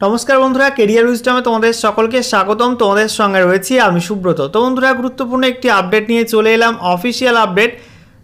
নমস্কার বন্ধুরা, কেরিয়ার উইজডমে তোমাদের সকলকে স্বাগতম। তোমাদের সঙ্গে রয়েছি আমি সুব্রত। তো বন্ধুরা, গুরুত্বপূর্ণ একটি আপডেট নিয়ে চলে এলাম, অফিসিয়াল আপডেট।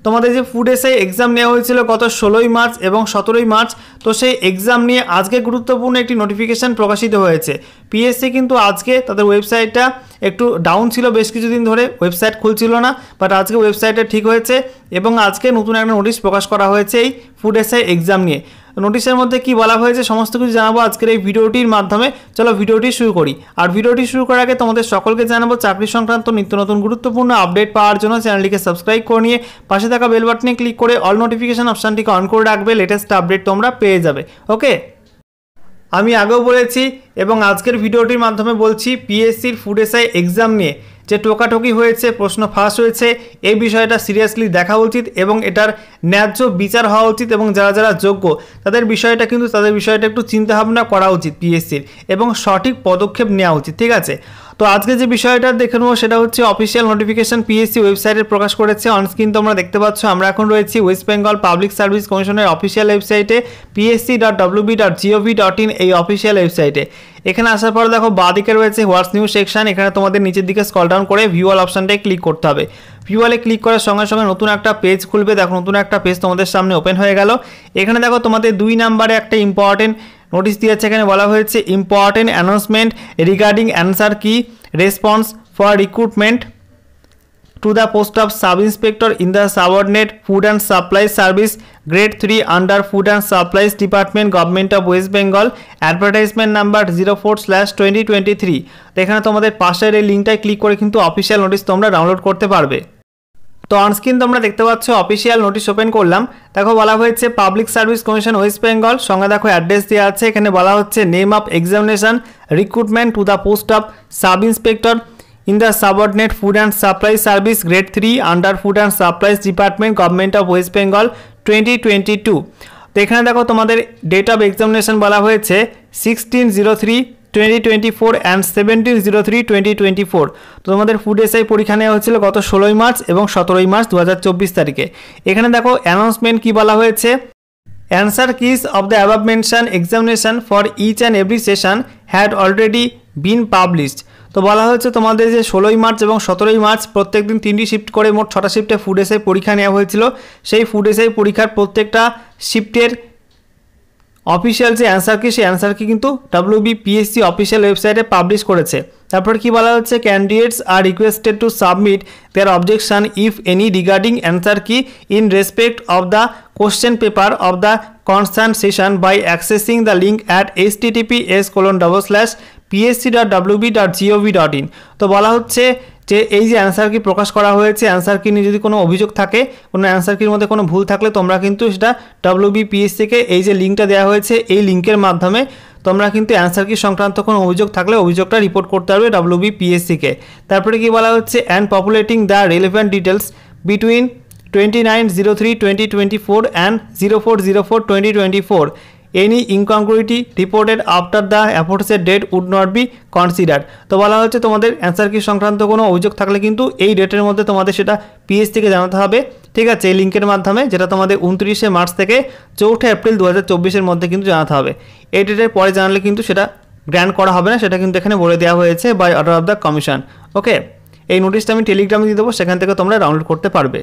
তোমাদের যে ফুড এসআই এক্সাম নেওয়া হয়েছিল গত 16ই মার্চ এবং 17ই মার্চ, তো সেই এক্সাম নিয়ে আজকে গুরুত্বপূর্ণ একটি নোটিফিকেশান প্রকাশিত হয়েছে। পিএসসি কিন্তু আজকে তাদের ওয়েবসাইটটা একটু ডাউন ছিল, বেশ কিছুদিন ধরে ওয়েবসাইট খুলছিল না, বাট আজকে ওয়েবসাইটটা ঠিক হয়েছে এবং আজকে নতুন একটা নোটিশ প্রকাশ করা হয়েছে এই ফুড এসআই এক্সাম নিয়ে। নোটিশের মধ্যে কি বলা হয়েছে সমস্ত কিছু জানাবো আজকের এই ভিডিওটির মাধ্যমে। চলো ভিডিওটি শুরু করি। আর ভিডিওটি শুরু করার আগে তোমাদের সকলকে জানাবো চাকরি সংক্রান্ত নিত্য নতুন গুরুত্বপূর্ণ আপডেট পাওয়ার জন্য চ্যানেলটিকে সাবস্ক্রাইব করে নিয়ে পাশে থাকা বেল বাটনে ক্লিক করে অল নোটিফিকেশন অপশানটিকে অন করে রাখবে, লেটেস্ট আপডেট তোমরা পেয়ে যাবে। ওকে, আমি আগেও বলেছি এবং আজকের ভিডিওটির মাধ্যমে বলছি, পিএসসির ফুড এসআই এক্সাম নিয়ে যে টোকাটোকি হয়েছে, প্রশ্ন ফাঁস হয়েছে, এই বিষয়টা সিরিয়াসলি দেখা উচিত এবং এটার ন্যায্য বিচার হওয়া উচিত এবং যারা যারা যোগ্য তাদের বিষয়টা একটু চিন্তাভাবনা করা উচিত পিএসসির এবং সঠিক পদক্ষেপ নেওয়া উচিত। ঠিক আছে, তো আজকে যে বিষয়টা দেখে নেবো সেটা হচ্ছে অফিসিয়াল নোটিফিকেশন পিএসসি ওয়েবসাইটে প্রকাশ করেছে। অনস্ক্রিন তোমরা দেখতে পাচ্ছ, আমরা এখন রয়েছি ওয়েস্ট বেঙ্গল পাবলিক সার্ভিস কমিশনের অফিসিয়াল ওয়েবসাইটে psc.wb.gov.in এই অফিসিয়াল ওয়েবসাইটে। এখানে আসার পর দেখো বাঁদিকে রয়েছে হোয়াটস নিউ সেকশন। এখানে তোমাদের নিচের দিকে স্ক্রল ডাউন করে ভিউ অল অপশানটায় ক্লিক করতে হবে। ভিউ অলে ক্লিক করার সঙ্গে সঙ্গে নতুন একটা পেজ খুলবে। দেখো নতুন একটা পেজ তোমাদের সামনে ওপেন হয়ে গেল। এখানে দেখো তোমাদের 2 নম্বরে একটা ইম্পর্টেন্ট নোটিশ দিয়েছে। এখানে বলা হয়েছে ইম্পর্টেন্ট অ্যানাউন্সমেন্ট রিগার্ডিং অ্যান্সার কি response for recruitment to the post of sub-inspector in the subordinate food and supplies service grade 3 under food and supplies department government of West Bengal advertisement number 04/2023। এখানে তোমাদের পাশের এই লিঙ্কটায় click করে কিন্তু official notice তোমরা download করতে পারবে। তো অনস্ক্রিন তোমরা দেখতে পাচ্ছ অফিসিয়াল নোটিশ ওপেন করলাম। দেখো বলা হয়েছে public service commission West Bengal, সঙ্গে দেখো অ্যাড্রেস দেওয়া আছে। এখানে বলা হচ্ছে name of examination recruitment to the post of sub inspector in the subordinate food and supply service grade 3 under food and supplies department government of West Bengal 2022। তো এখানে দেখো তোমাদের ডেট অফ এক্সামিনেশন বলা হয়েছে 16/03/2024 and 17/03/2024। তো তোমাদের food SI পরীক্ষা নেওয়া হয়েছিল গত 16ই মার্চ এবং 17ই মার্চ 2024 তারিখে। এখানে দেখো অ্যানাউন্সমেন্ট কি বলা হয়েছে, answer keys of the above mention examination for each and every session had already been published. তো বলা হয়েছে তোমাদের যে 16ই মার্চ এবং 17ই মার্চ প্রত্যেক দিন 3টি শিফট করে মোট 6টা শিফটে ফুড এসআই পরীক্ষা নেওয়া হয়েছিল। সেই ফুড এসআই পরীক্ষার প্রত্যেকটা শিফটের অফিসিয়াল যে অ্যান্সার কি, সেই অ্যান্সার কি কিন্তু WBPSC অফিসিয়াল ওয়েবসাইটে পাবলিশ করেছে। তারপর কি বলা হচ্ছে, candidates are requested to submit their objection if any regarding answer key in respect of the question paper of the concern session by accessing the link at https://psc.wb.gov.in। তো বলা হচ্ছে যে এই যে অ্যান্সার কি প্রকাশ করা হয়েছে, অ্যান্সার কি নিয়ে যদি কোনো অভিযোগ থাকে, কোনো অ্যান্সার কির মধ্যে কোনো ভুল থাকলে তোমরা কিন্তু সেটা WBPSC-কে এই যে লিঙ্কটা দেওয়া হয়েছে এই লিঙ্কের মাধ্যমে তোমরা কিন্তু অ্যান্সার কি সংক্রান্ত কোনো অভিযোগ থাকলে অভিযোগটা রিপোর্ট করতে পারবে WBPSC-কে। তারপরে কি বলা হচ্ছে, and populating the relevant details between 29/03/2024 and 04/04/2024। Any incongruity reported after the aforesaid date would not be considered। তো বলা হচ্ছে তোমাদের অ্যান্সার কি সংক্রান্ত কোনো অভিযোগ থাকলে কিন্তু এই ডেটের মধ্যে তোমাদের সেটা পিএসসিকে জানাতে হবে। ঠিক আছে, এই লিঙ্কের মাধ্যমে, যেটা তোমাদের 29শে মার্চ থেকে 4ঠা এপ্রিল 2024-এর মধ্যে কিন্তু জানাতে হবে। এই ডেটের পরে জানালে কিন্তু সেটা গ্র্যান্ট করা হবে না, সেটা কিন্তু এখানে বলে দেওয়া হয়েছে by order of the commission. Okay, এই নোটিশটা আমি টেলিগ্রামে দিয়ে দেবো, সেখান থেকে তোমরা ডাউনলোড করতে পারবে।